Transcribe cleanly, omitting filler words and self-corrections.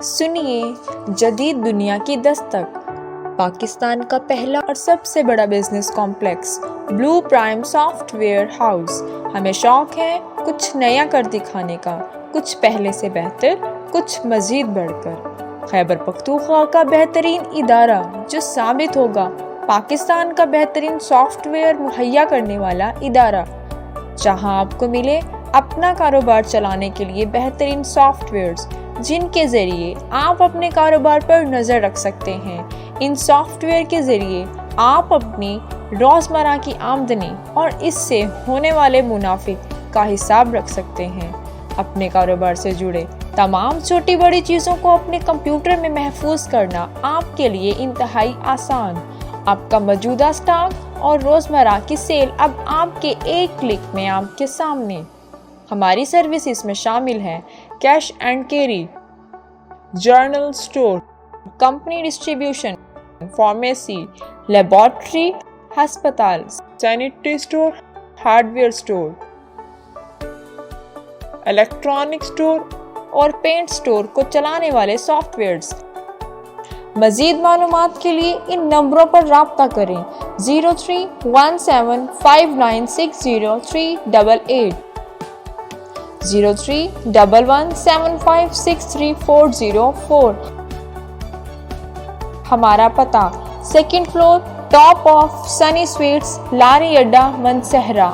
سنیے جدید دنیا کی دستک، پاکستان کا پہلا اور سب سے بڑا business complex Blue Prime software house. ہمیں شوق ہے کچھ نیا کر دکھانے کا، کچھ پہلے سے بہتر، کچھ مزید بڑھ کر۔ خیبر پختونخوا کا بہترین ادارہ جو ثابت ہوگا پاکستان کا بہترین سافٹ ویئر مہیا کرنے والا ادارہ، جہاں آپ کو ملے اپنا کاروبار چلانے کے لیے بہترین سافٹ ویئرز جن کے ذریعے آپ اپنے کاروبار پر نظر رکھ سکتے ہیں۔ ان سافٹ ویئر کے ذریعے آپ اپنی روزمرہ کی آمدنی اور اس سے ہونے والے منافع کا حساب رکھ سکتے ہیں۔ اپنے کاروبار سے جڑے تمام چھوٹی بڑی چیزوں کو اپنے کمپیوٹر میں محفوظ کرنا آپ کے لیے انتہائی آسان۔ آپ کا موجودہ سٹاک اور روزمرہ کی سیل اب آپ کے ایک کلک میں آپ کے سامنے۔ ہماری سروسز میں شامل ہیں cash and carry, general store, company distribution, pharmacy, laboratory, ہسپتال، sanitary store, hardware store, electronic store اور پینٹ سٹور کو چلانے والے سافٹ ویئرز۔ مزید معلومات کے لیے ان نمبروں پر رابطہ کریں: 0317596038، 0311756340 ہمارا پتہ: 2nd floor, top of Sunny Sweets, Lari Adda, منصہرہ۔